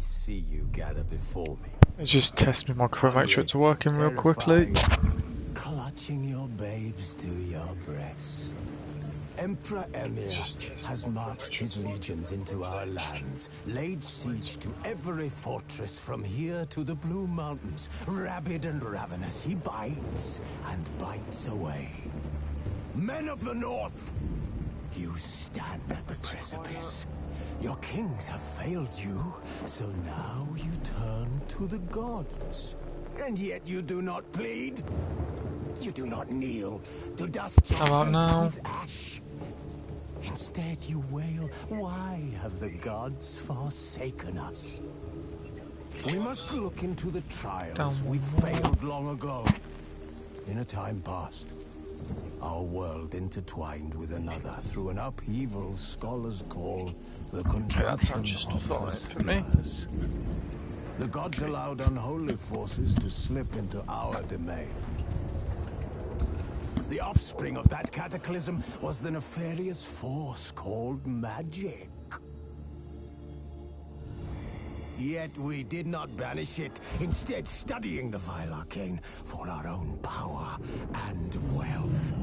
see you gather before me. Let's just test my microphone, make sure it's working real quickly. Clutching your babes to your breast. Emperor Emir has marched his legions into our lands, laid siege to every fortress from here to the Blue Mountains. Rabid and ravenous, he bites and bites away. Men of the North, you stand at the precipice. Your kings have failed you, so now you turn to the gods. And yet you do not plead. You do not kneel to dust your heads with ash. Instead you wail, why have the gods forsaken us? We must look into the trials we failed long ago. In a time past, our world intertwined with another through an upheaval scholars call the conjunction of the spheres. The gods allowed unholy forces to slip into our domain. The offspring of that cataclysm was the nefarious force called magic. Yet we did not banish it, instead studying the vile arcane for our own power and wealth.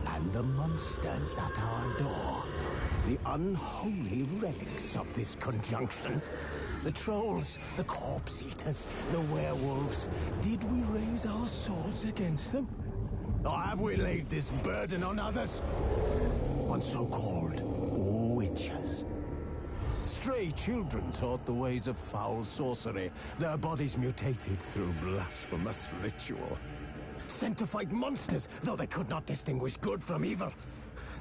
And the monsters at our door, the unholy relics of this conjunction. The trolls, the corpse eaters, the werewolves. Did we raise our swords against them? Or have we laid this burden on others? On so-called witches. Stray children taught the ways of foul sorcery, their bodies mutated through blasphemous ritual. Sent to fight monsters, though they could not distinguish good from evil.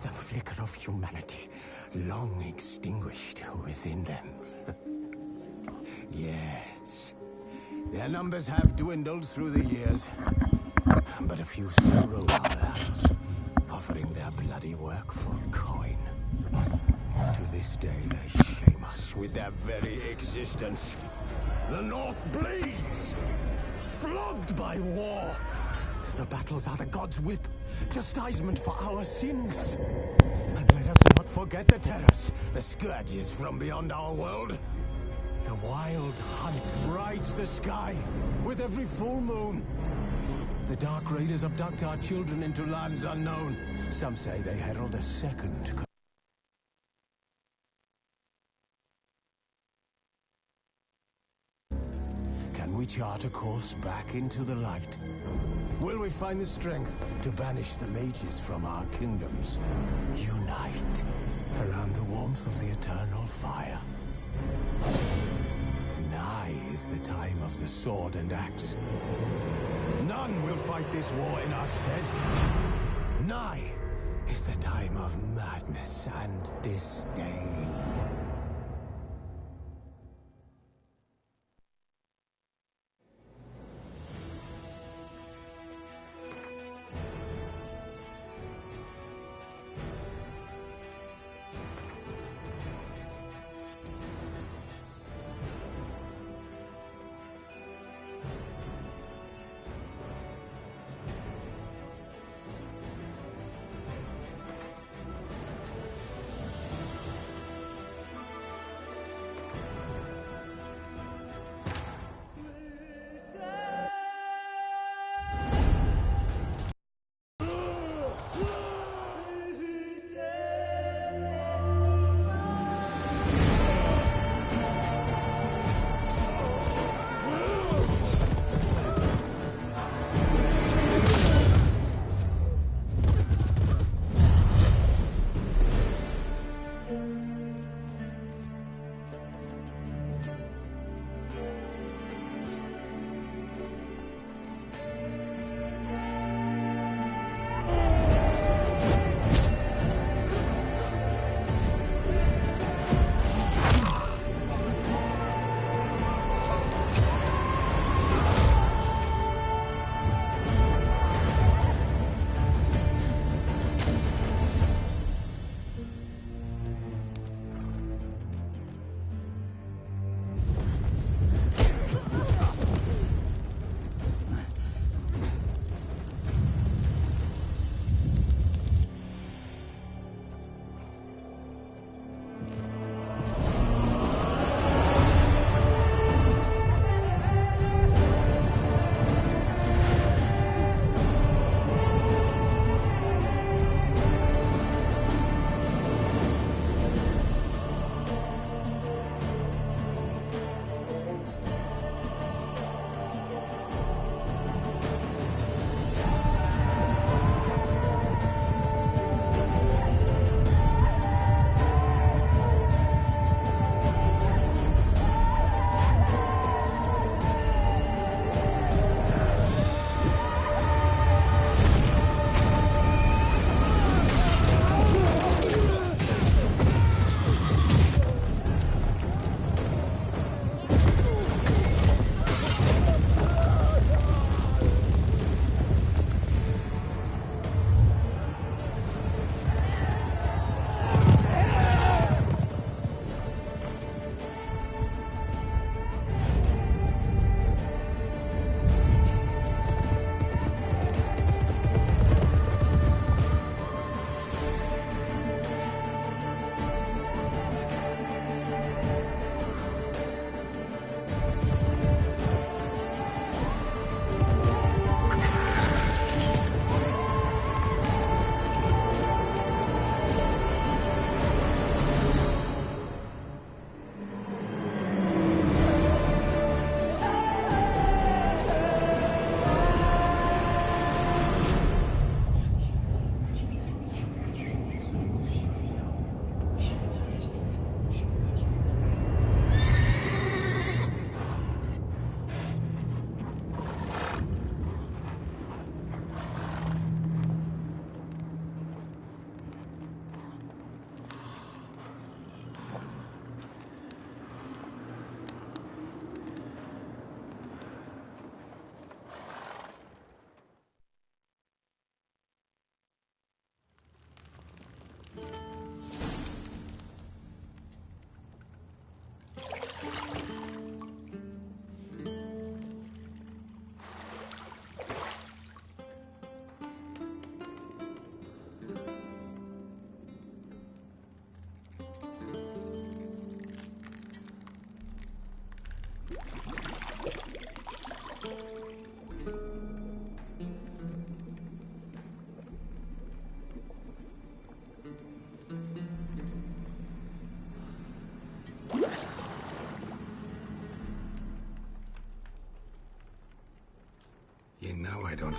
The flicker of humanity, long extinguished within them. Yes, their numbers have dwindled through the years. But a few still rule our lands, offering their bloody work for coin. To this day, they shame us with their very existence. The North bleeds, flogged by war. The battles are the gods' whip, chastisement for our sins. And let us not forget the terrors, the scourges from beyond our world. The wild hunt rides the sky with every full moon. The Dark Raiders abduct our children into lands unknown. Some say they herald a second. Can we chart a course back into the light? Will we find the strength to banish the mages from our kingdoms? Unite around the warmth of the eternal fire. Nigh is the time of the sword and axe. None will fight this war in our stead. Nigh is the time of madness and disdain.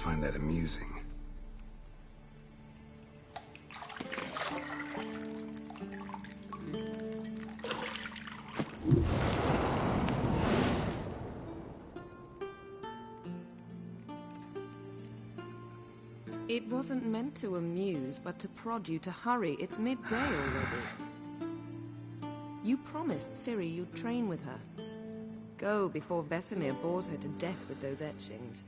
find that amusing. It wasn't meant to amuse, but to prod you to hurry. It's midday already. You promised Ciri you'd train with her. Go before Vesemir bores her to death with those etchings.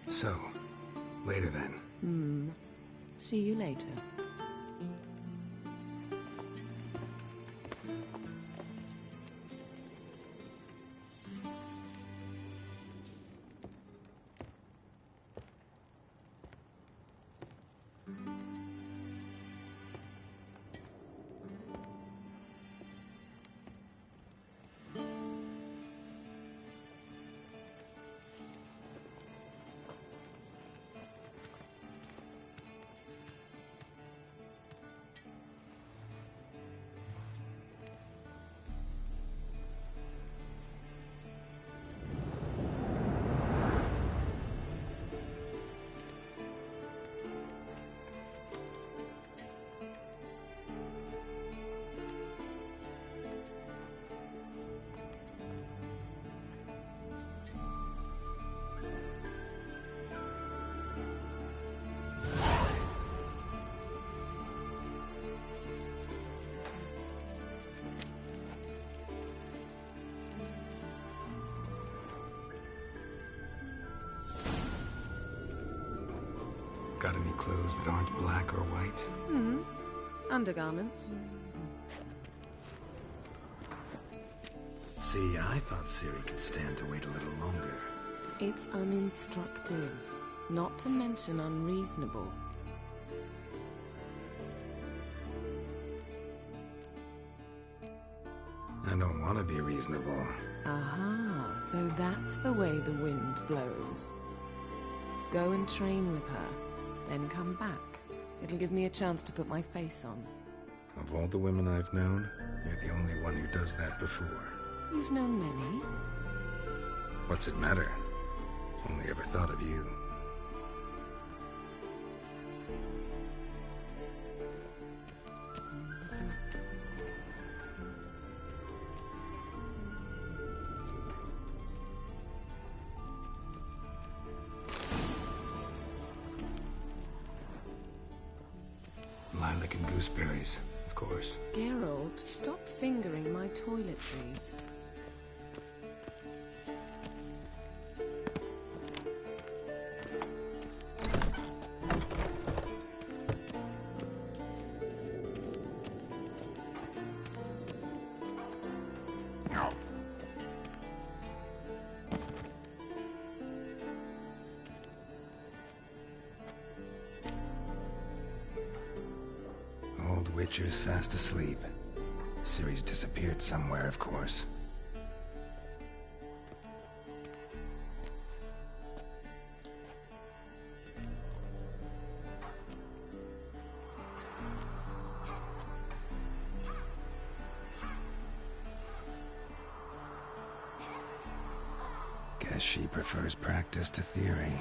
So, later then. See you later. Got any clothes that aren't black or white? Undergarments. See, I thought Ciri could stand to wait a little longer. It's uninstructive, not to mention unreasonable. I don't want to be reasonable. Aha, so that's the way the wind blows. Go and train with her, then come back. It'll give me a chance to put my face on. Of all the women I've known, you're the only one who does that before. You've known many. What's it matter? Only ever thought of you. Lilac and gooseberries, of course. Geralt, stop fingering my toiletries. Old Witcher's fast asleep. Ciri's disappeared somewhere, of course. Guess she prefers practice to theory.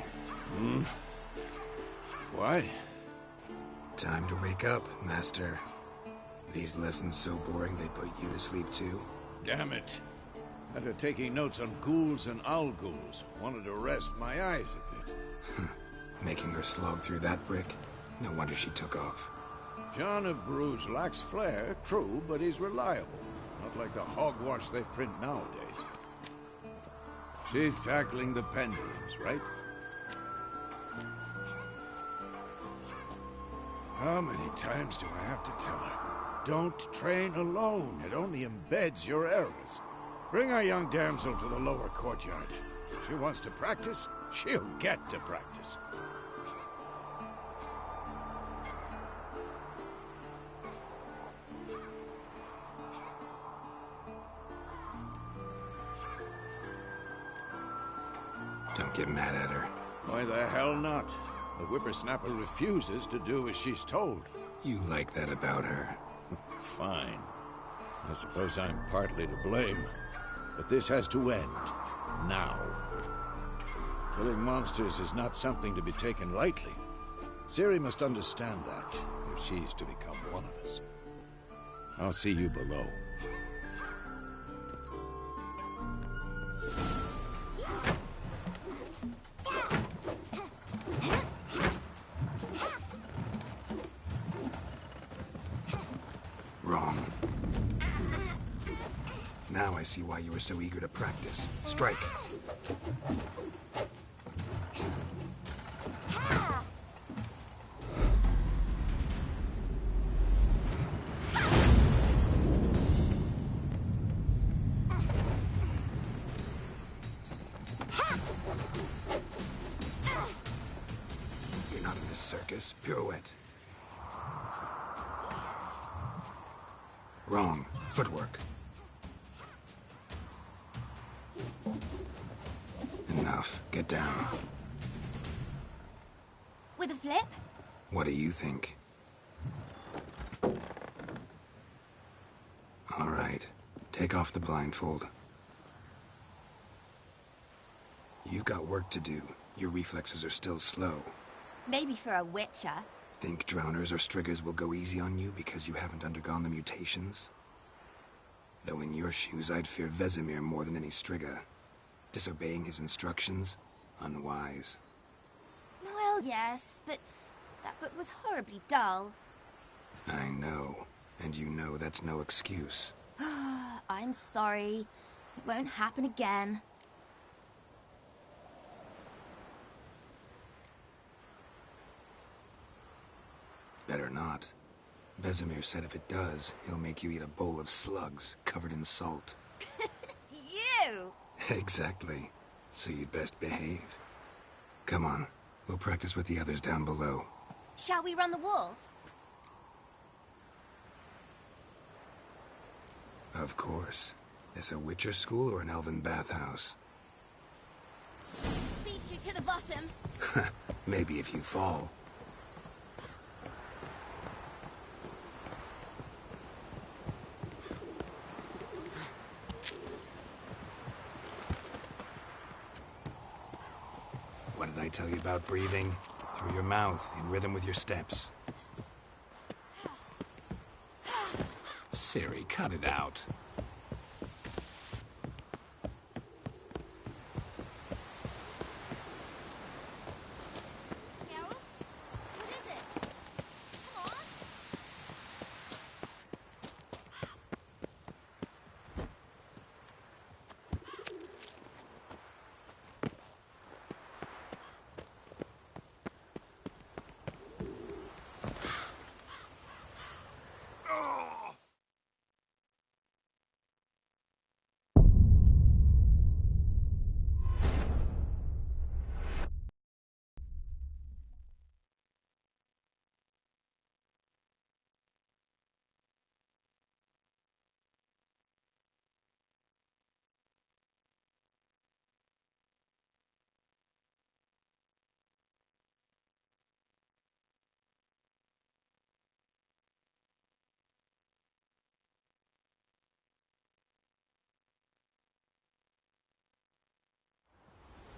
What? Time to wake up, Master. These lessons so boring they put you to sleep too? Damn it. After taking notes on ghouls and owl ghouls, wanted to rest my eyes a bit. Making her slog through that brick? No wonder she took off. John of Bruges lacks flair, true, but he's reliable. Not like the hogwash they print nowadays. She's tackling the pendulums, right? How many times do I have to tell her? Don't train alone. It only embeds your errors. Bring our young damsel to the lower courtyard. She wants to practice, she'll get to practice. Don't get mad at her. Why the hell not? The whippersnapper refuses to do as she's told. You like that about her? Fine. I suppose I'm partly to blame. But this has to end. Now. Killing monsters is not something to be taken lightly. Ciri must understand that, if she's to become one of us. I'll see you below. Wrong. Now I see why you were so eager to practice. Strike. You're not in this circus. Pirouette. Wrong. Footwork. Enough. Get down. With a flip? What do you think? All right. Take off the blindfold. You've got work to do. Your reflexes are still slow. Maybe for a witcher. Think drowners or striggers will go easy on you because you haven't undergone the mutations? Though in your shoes, I'd fear Vesemir more than any strigger. Disobeying his instructions? Unwise. Well, yes, but that book was horribly dull. I know. And you know that's no excuse. I'm sorry. It won't happen again. Better not. Vesemir said if it does, he'll make you eat a bowl of slugs covered in salt. You! Exactly. So you'd best behave. Come on. We'll practice with the others down below. Shall we run the walls? Of course. This a Witcher school or an elven bathhouse? Beat you to the bottom. Maybe if you fall. What did I tell you about breathing? Through your mouth, in rhythm with your steps. Ciri, cut it out. Geralt? What is it? Come on.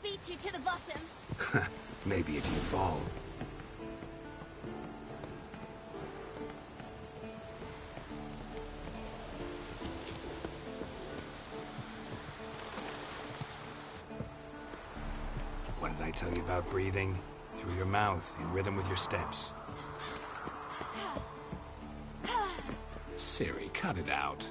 Beat you to the bottom. Maybe if you fall. What did I tell you about breathing? Through your mouth, in rhythm with your steps. Ciri, cut it out.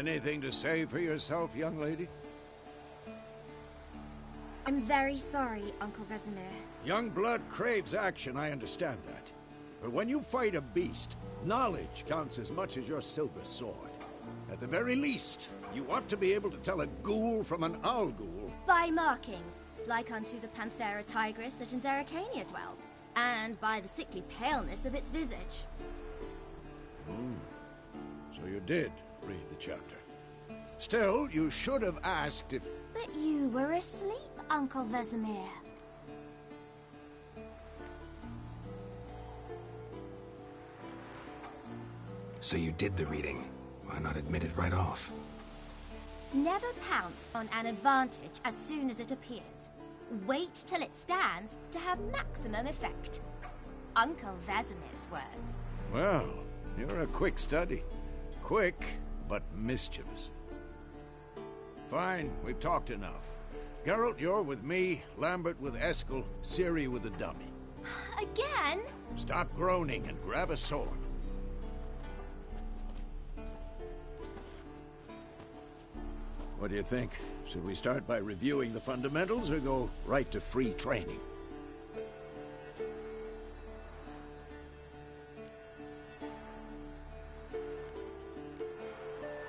Anything to say for yourself, young lady? I'm very sorry, Uncle Vesemir. Young blood craves action, I understand that. But when you fight a beast, knowledge counts as much as your silver sword. At the very least, you ought to be able to tell a ghoul from an owl ghoul. By markings, like unto the Panthera tigris that in Zerrikania dwells, and by the sickly paleness of its visage. So you did read the chapter. Still, you should have asked if... But you were asleep, Uncle Vesemir. So you did the reading. Why not admit it right off? Never pounce on an advantage as soon as it appears. Wait till it stands to have maximum effect. Uncle Vesemir's words. Well, you're a quick study. Quick, but mischievous. Fine, we've talked enough. Geralt, you're with me, Lambert with Eskel, Ciri with the dummy. Again? Stop groaning and grab a sword. What do you think? Should we start by reviewing the fundamentals or go right to free training?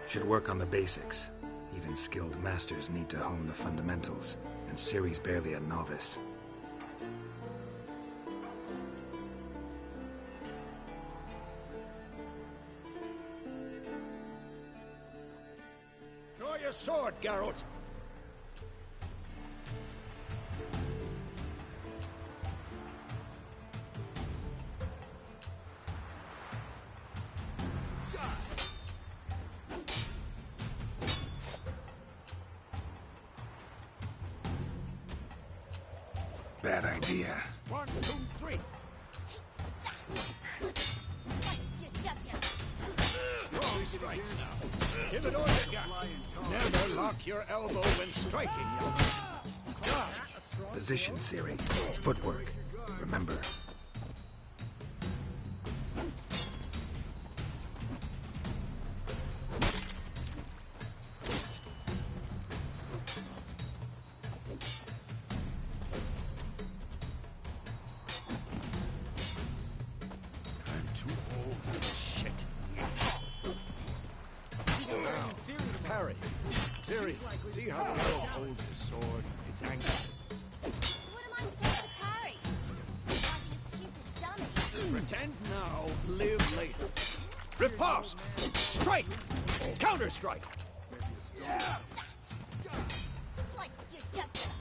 Should work on the basics. Even skilled masters need to hone the fundamentals, and Ciri's barely a novice. Draw your sword, Geralt! Bad idea. 1, 2, 3. Strong strikes now. Give it all you got. Never lock your elbow when striking. Dodge. Position, Ciri. Footwork. Remember. I'm too old for this shit. Parry. Ciri, see how the girl holds his sword? It's angry. What am I supposed to parry? Fighting a stupid dummy. Pretend now, live later. Riposte! Strike! Counter-strike! Slice your jugular.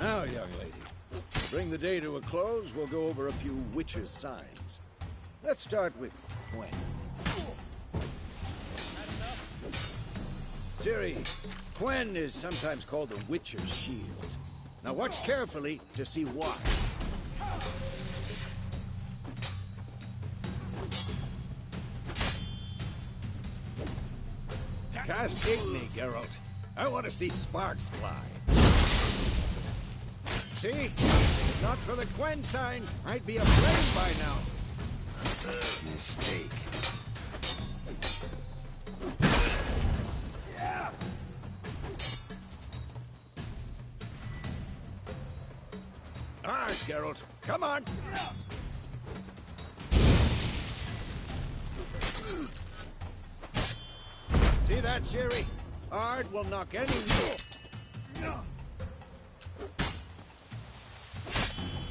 Now, young lady, to bring the day to a close, we'll go over a few witches' signs. Let's start with Quen. Ciri, Quen is sometimes called the Witcher's Shield. Now watch carefully to see why. Castigate me, Geralt. I want to see sparks fly. See? If not for the Quen sign, I'd be aflame by now. Mistake. All right, Geralt. Come on. See that, Ciri? Ard will knock any...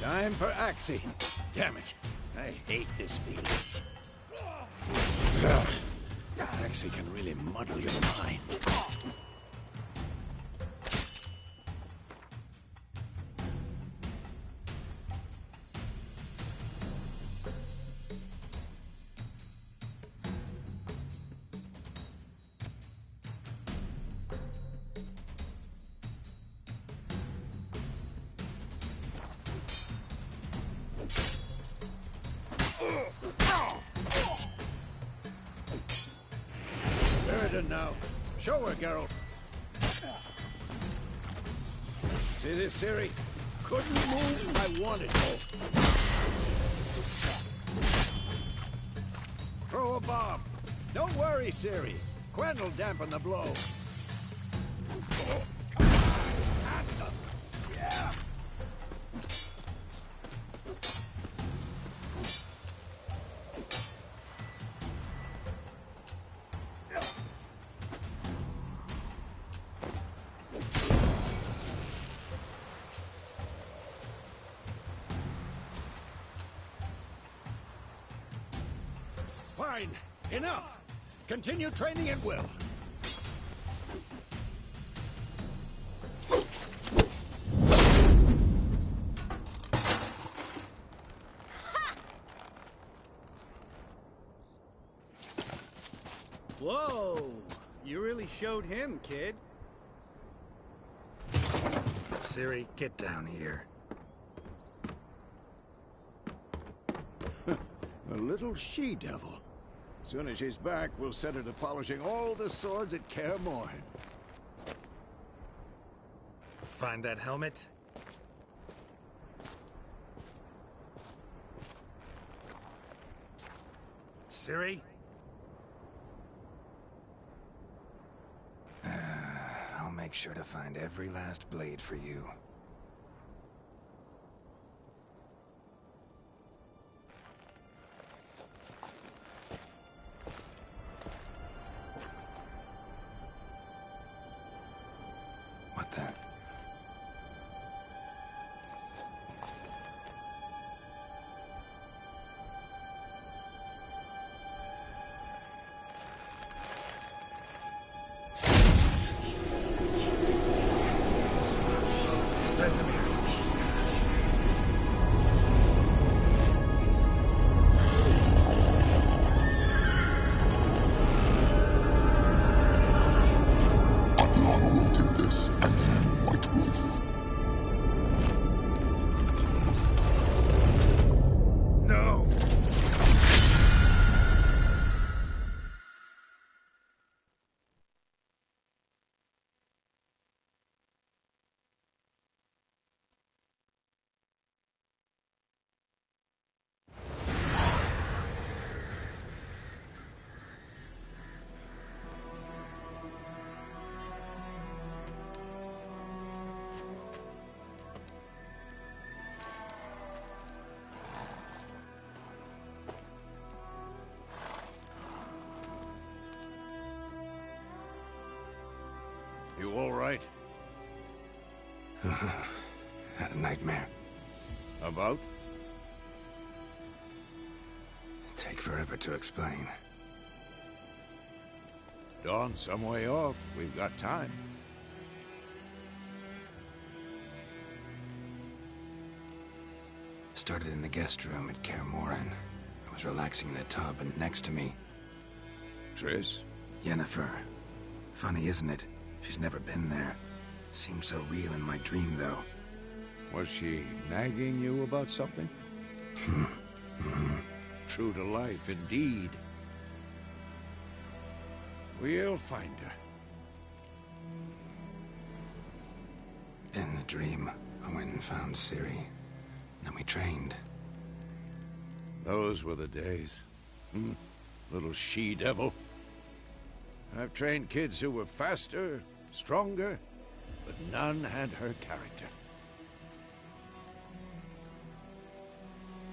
Time for Axii. Damn it. I hate this feeling. Axii can really muddle your mind. Burden now. Show her, Geralt. See this, Ciri? couldn't move, I wanted to. Throw a bomb. Don't worry, Ciri. Quen will dampen the blow. Yeah. Fine. Enough. Continue training at will. Whoa! You really showed him, kid. Ciri, get down here. A little she-devil. Soon as she's back, we'll set her to polishing all the swords at Kaer Morhen. Find that helmet? Ciri? I'll make sure to find every last blade for you. What the? Vesemir. I've long awaited this, and you, White Wolf. No! You all right? Had a nightmare. About? Take forever to explain. Dawn's some way off. We've got time. Started in the guest room at Kaer Morhen. I was relaxing in a tub, and next to me, Triss? Yennefer. Funny, isn't it? She's never been there. Seemed so real in my dream, though. Was she nagging you about something? True to life, indeed. We'll find her. In the dream, I went and found Ciri. Then we trained. Those were the days. Little she-devil. I've trained kids who were faster, stronger, but none had her character.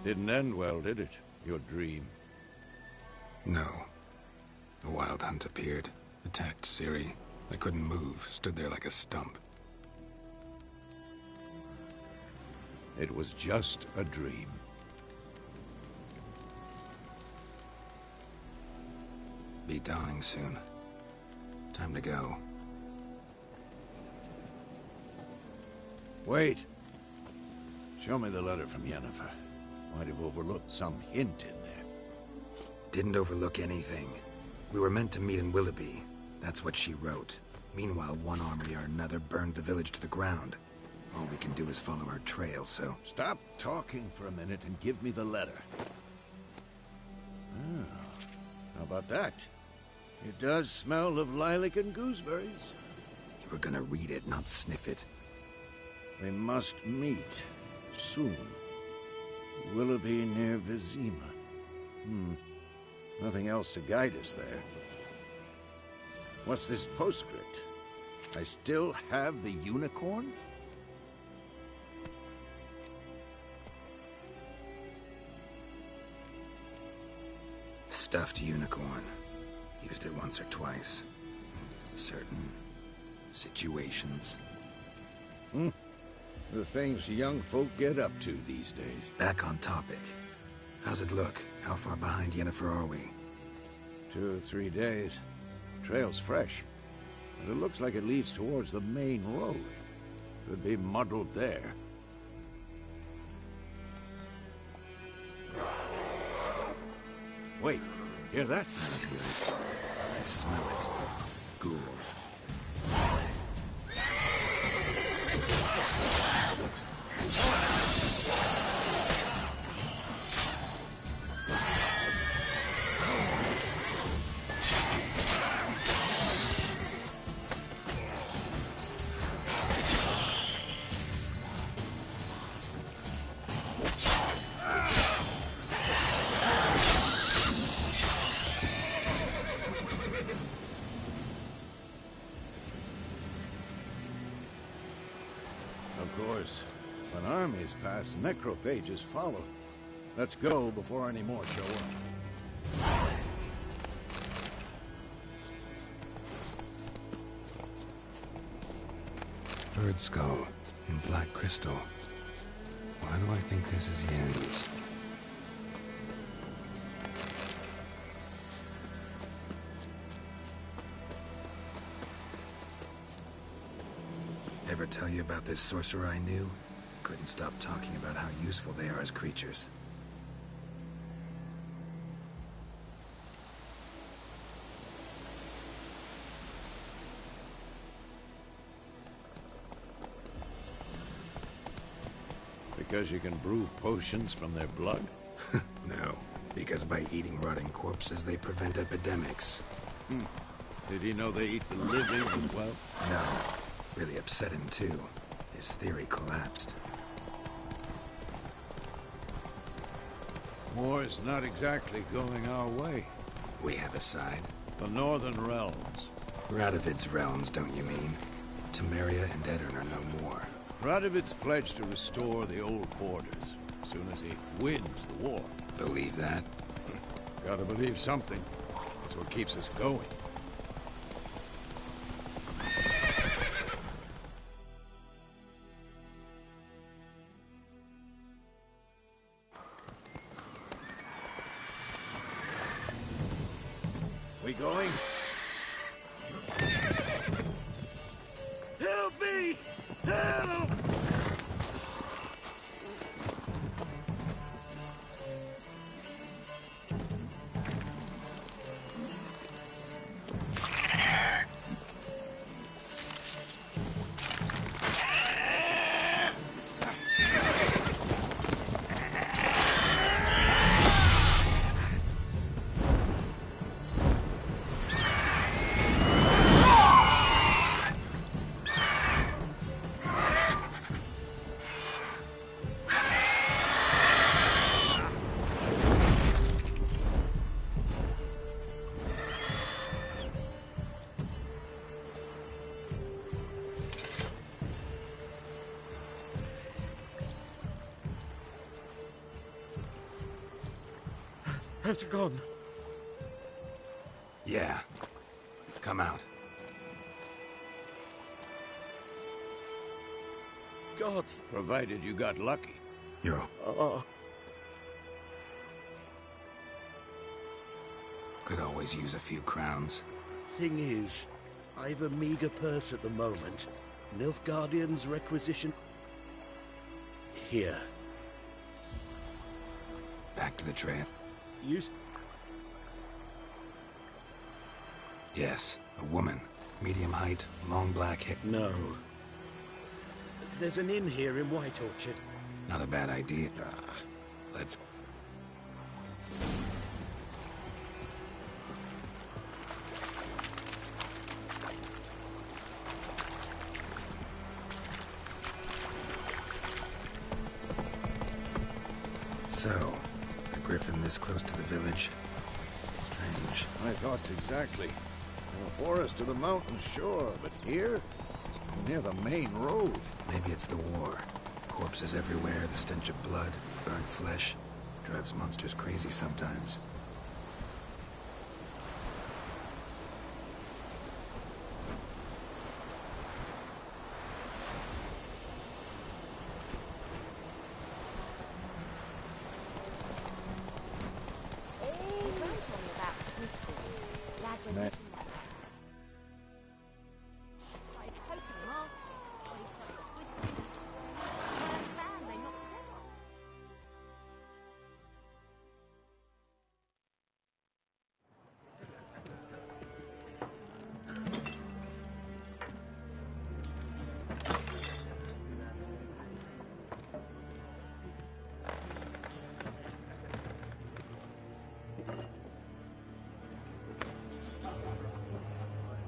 Didn't end well, did it? Your dream? No. A wild hunt appeared, attacked Ciri. I couldn't move, stood there like a stump. It was just a dream. Be dawning soon. Time to go. Wait. Show me the letter from Yennefer. Might have overlooked some hint in there. Didn't overlook anything. We were meant to meet in Willoughby. That's what she wrote. Meanwhile, one army or another burned the village to the ground. All we can do is follow her trail, so... Stop talking for a minute and give me the letter. How about that? It does smell of lilac and gooseberries. You were gonna read it, not sniff it. We must meet. Soon. Willoughby near Vizima. Nothing else to guide us there. What's this postscript? I still have the unicorn? Stuffed unicorn. Used it once or twice. Certain situations. The things young folk get up to these days. Back on topic. How's it look? How far behind Yennefer are we? 2 or 3 days. Trail's fresh. But it looks like it leads towards the main road. Could be muddled there. Wait, hear that? I hear it. I smell it. Ghouls. Of course, if an army's pass, necrophages follow. Let's go before any more show up. Bird skull in black crystal. Why do I think this is Yen's? Ever tell you about this sorcerer I knew? Couldn't stop talking about how useful they are as creatures. Because you can brew potions from their blood? No, because by eating rotting corpses, they prevent epidemics. Did he know they eat the living as well? No. Really upset him, too. His theory collapsed. War's not exactly going our way. We have a side. The Northern Realms. Radovid's realms, don't you mean? Temeria and Edirn are no more. Radovid's pledged to restore the old borders, as soon as he wins the war. Believe that? Gotta believe something. That's what keeps us going. We going? Help me! Help! Has it gone? Yeah. Come out. Gods. Provided you got lucky. You're... Could always use a few crowns. Thing is, I've a meager purse at the moment. Nilfgaardians requisition... Here. Back to the trail. Yes, a woman. Medium height, long black hair. No. There's an inn here in White Orchard. Not a bad idea. Let's... So, a griffin this close to the village? Strange. My thoughts exactly. In the forest or the mountain, sure, but here? Near the main road. Maybe it's the war. Corpses everywhere, the stench of blood, burnt flesh. Drives monsters crazy sometimes.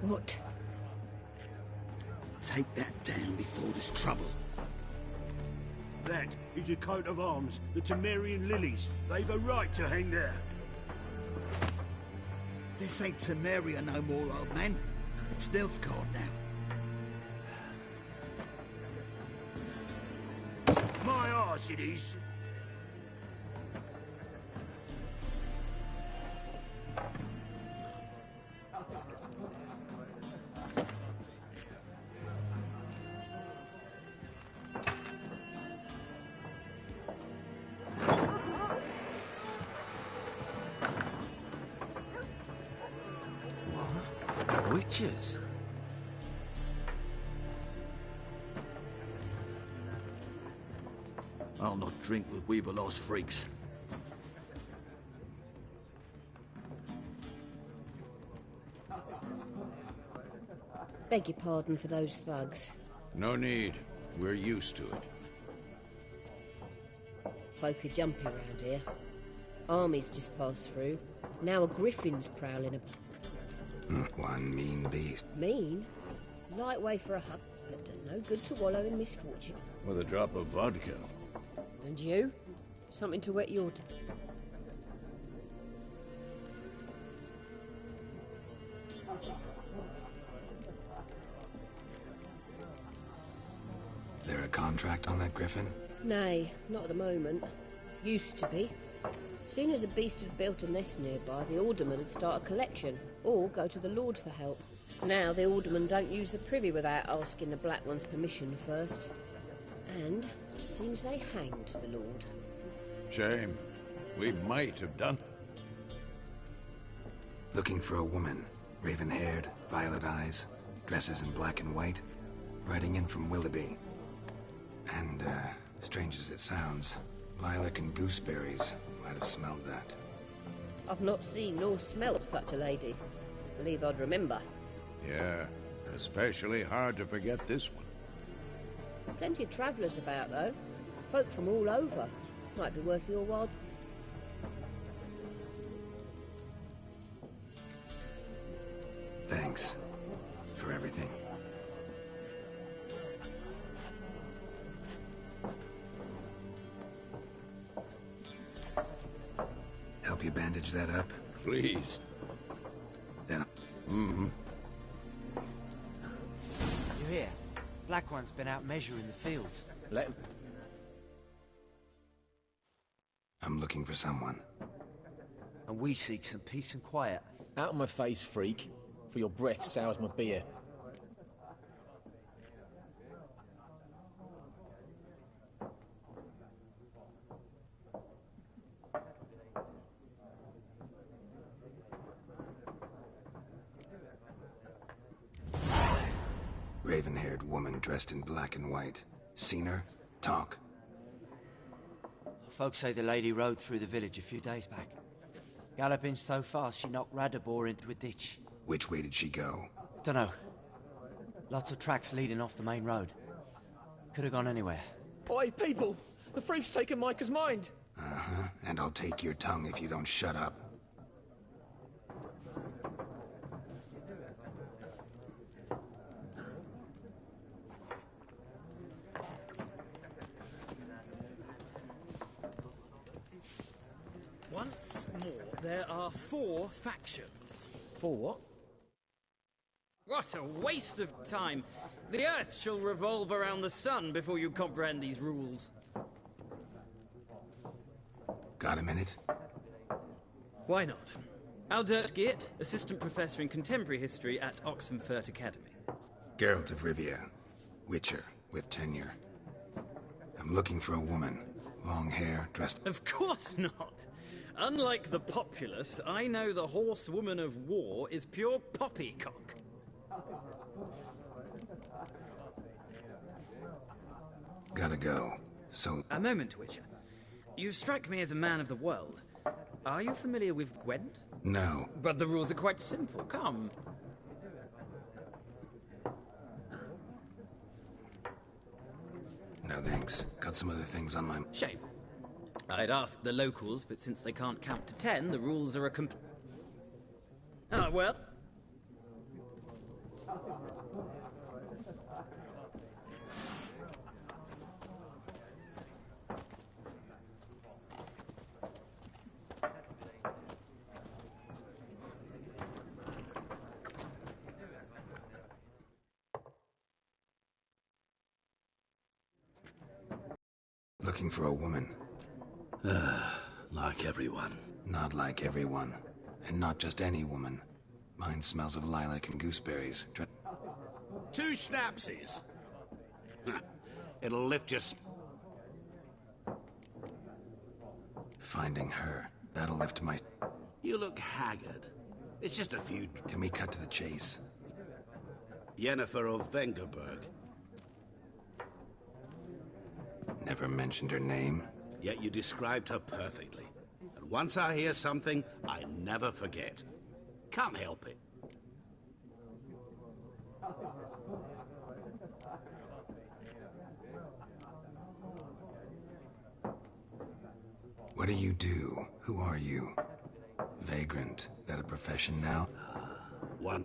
What? Take that down before there's trouble. That is a coat of arms, the Temerian lilies. They've a right to hang there. This ain't Temeria no more, old man. It's Nilfgaard now. My arse it is. Witches? I'll not drink with Weaverlost freaks. Beg your pardon for those thugs. No need. We're used to it. Folk are jumpy around here. Armies just passed through. Now a griffin's prowling about. One mean beast. Mean? Light way for a hut, but does no good to wallow in misfortune. With a drop of vodka. And you? Something to wet your... There a contract on that griffin? Nay, not at the moment. Used to be. Soon as a beast had built a nest nearby, the alderman would start a collection, or go to the Lord for help. Now the aldermen don't use the privy without asking the Black One's permission first. And seems they hanged the Lord. Shame. We might have done. Looking for a woman. Raven-haired, violet eyes, dresses in black and white. Riding in from Willoughby. And, strange as it sounds, lilac and gooseberries. Might have smelled that. I've not seen nor smelt such a lady. Believe I'd remember. Yeah, especially hard to forget this one. Plenty of travellers about, though. Folk from all over. Might be worth your while. Thanks for everything. Help you bandage that up? Please. Then... You hear? Black One's been out measuring the fields. Let him... I'm looking for someone. And we seek some peace and quiet. Out of my face, freak. For your breath sours my beer. Raven-haired woman dressed in black and white. Seen her? Talk. Folks say the lady rode through the village a few days back. Galloping so fast she knocked Radabor into a ditch. Which way did she go? Dunno. Lots of tracks leading off the main road. Could have gone anywhere. Oi, people! The freak's taken Micah's mind! Uh-huh. And I'll take your tongue if you don't shut up. There are 4 factions. 4 what? What a waste of time! The Earth shall revolve around the sun before you comprehend these rules. Got a minute? Why not? Aldert Geert, Assistant Professor in Contemporary History at Oxenfurt Academy. Geralt of Rivia, Witcher, with tenure. I'm looking for a woman. Long hair, dressed... Of course not! Unlike the populace, I know the horsewoman of war is pure poppycock. Gotta go. So... A moment, Witcher. You strike me as a man of the world. Are you familiar with Gwent? No. But the rules are quite simple. Come. No thanks. Got some other things on my... Shame. I'd ask the locals, but since they can't count to 10, the rules are a Ah, well. Looking for a woman. Like everyone. Not like everyone. And not just any woman. Mine smells of lilac and gooseberries. 2 schnapsies. It'll lift your... Finding her. That'll lift my... You look haggard. It's just a few... Can we cut to the chase? Yennefer of Vengerberg. Never mentioned her name. Yet you described her perfectly. And once I hear something, I never forget. Can't help it. What do you do? Who are you? Vagrant. That a profession now? One.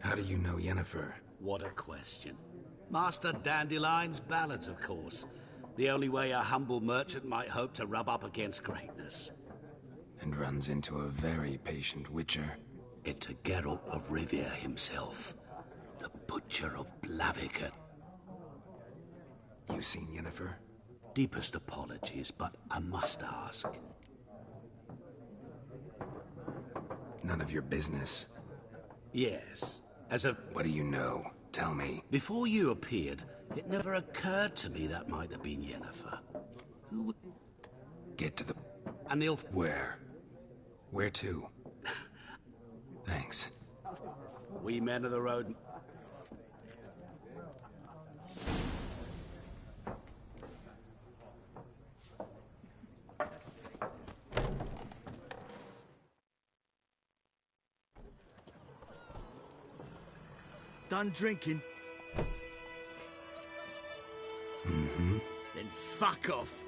How do you know Yennefer? What a question. Master Dandelion's ballads, of course. The only way a humble merchant might hope to rub up against greatness. And runs into a very patient witcher. It's a Geralt of Rivia himself. The Butcher of Blaviken. You seen Yennefer? Deepest apologies, but I must ask. None of your business. Yes. As of... What do you know? Tell me. Before you appeared, it never occurred to me that might have been Yennefer. Who would... Get to the... And the elf... Where? Where to? Thanks. We men of the road... Done drinking? Mm-hmm. Then fuck off.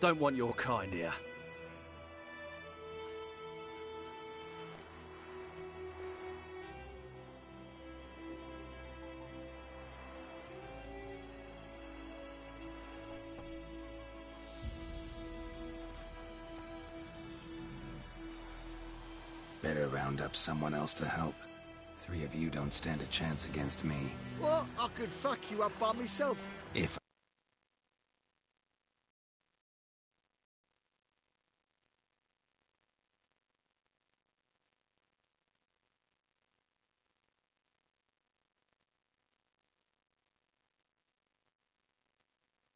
Don't want your kind here. Better round up someone else to help. 3 of you don't stand a chance against me. What? I could fuck you up by myself. If...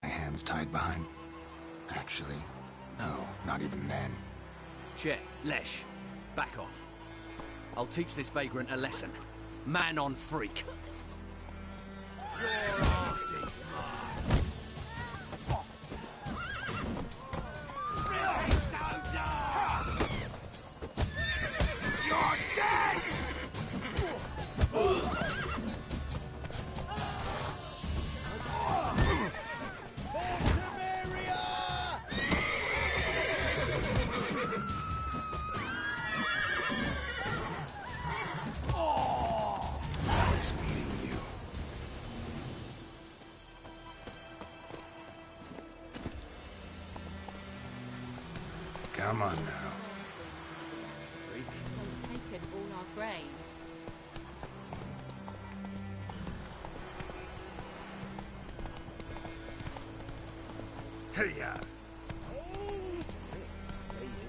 My hands tied behind... Actually, no, not even then. Check, Lesh. Back off. I'll teach this vagrant a lesson. Man on freak. Your ass is mine. You're dead! Come on now. They've taken all our grain. Hey-ya!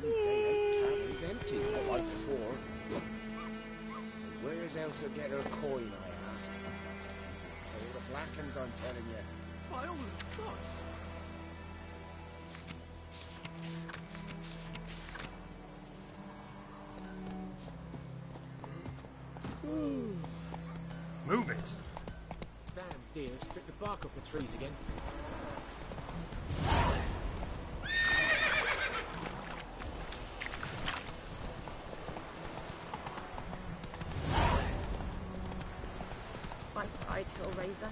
Tavern's empty. Oh, I've 4. So where's Elsa get her coin, I ask? Tale the black uns, I'm telling you. By all the gods. Move it! Damn deer, stripped the bark off the trees again. By pride, Hellraiser.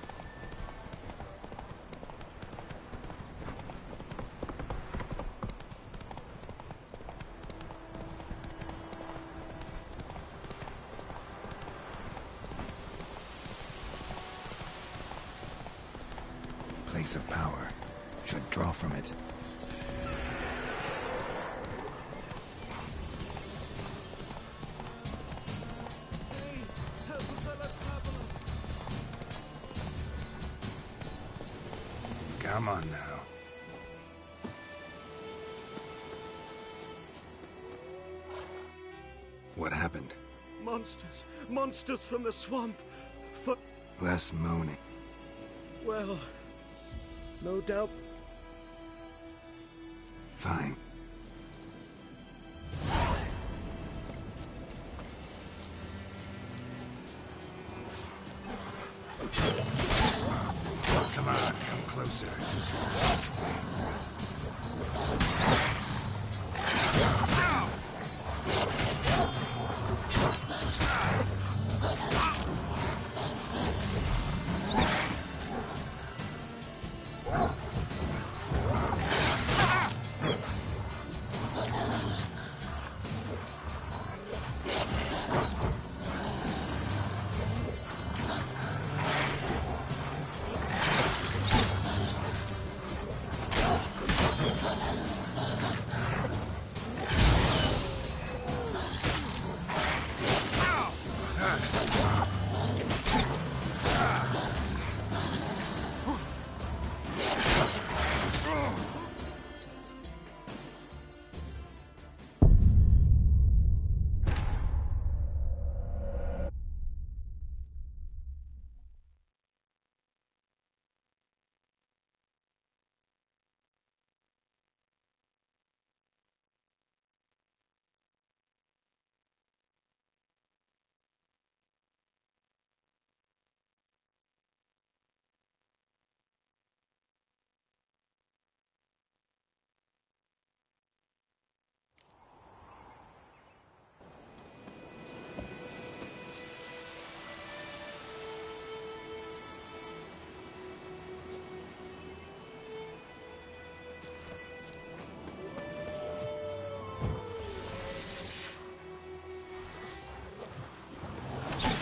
Place of power. Should draw from it. Come on now. What happened? Monsters! Monsters from the swamp! Less moaning. Well, no doubt. Fine. Come on, come closer.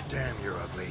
Damn, you're ugly.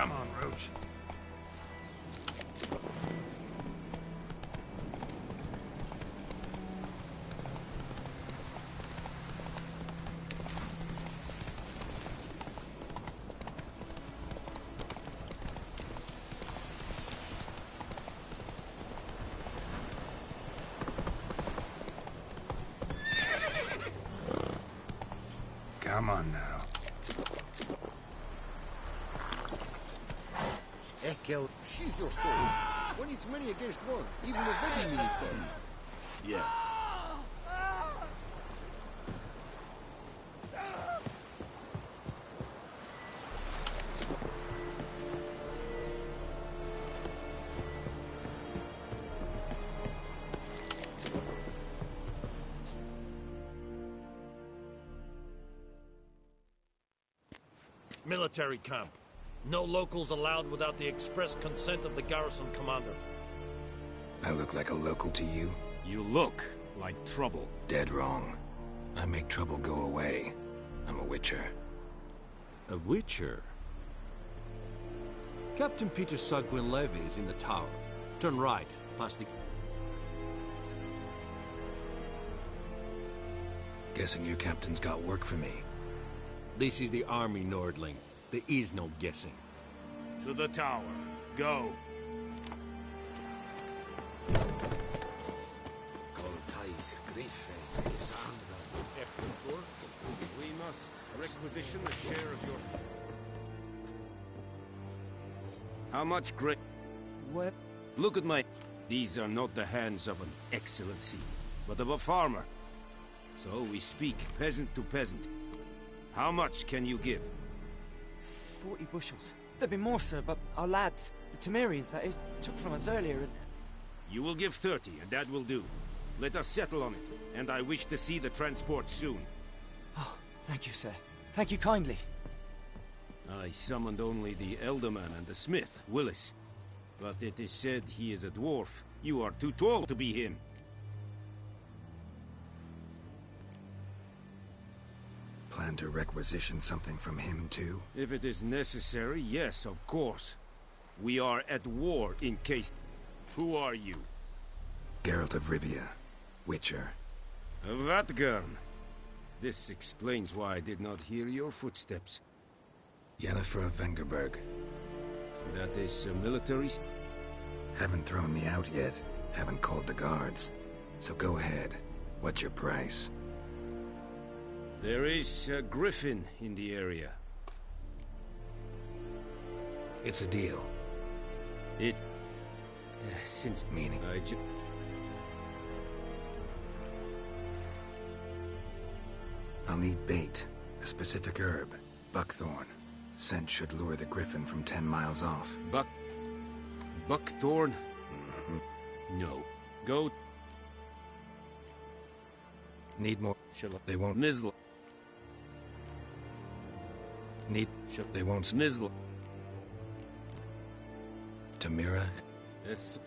Come on, Roach. Come on now. Ekel, she's your foe. When it's many against one, even a very many foe. Yes. Military camp. No locals allowed without the express consent of the garrison commander. I look like a local to you? You look like trouble. Dead wrong. I make trouble go away. I'm a witcher. A witcher? Captain Peter Sagwin Levy is in the tower. Turn right, past the... Guessing your captain's got work for me. This is the army, Nordling. There is no guessing. To the tower. Go. We must requisition the share of your... How much great... What? Look at my... These are not the hands of an excellency, but of a farmer. So we speak peasant to peasant. How much can you give? 40 bushels. There'd be more, sir, but our lads, the Temerians, that is, took from us earlier and... You will give 30, and that will do. Let us settle on it, and I wish to see the transport soon. Oh, thank you, sir. Thank you kindly. I summoned only the Elderman and the smith, Willis. But it is said he is a dwarf. You are too tall to be him. Plan to requisition something from him, too? If it is necessary, yes, of course. We are at war in case... Who are you? Geralt of Rivia, Witcher. Vatgern. This explains why I did not hear your footsteps. Yennefer of Vengerberg. That is a military... Haven't thrown me out yet. Haven't called the guards. So go ahead. What's your price? There is a griffin in the area. It's a deal. It... since... Meaning? I'll need bait. A specific herb. Buckthorn. Scent should lure the griffin from 10 miles off. Buckthorn? No. Go... Need more. They won't... Nizzle. Need... They won't... Nizzle. Tamira? Yes.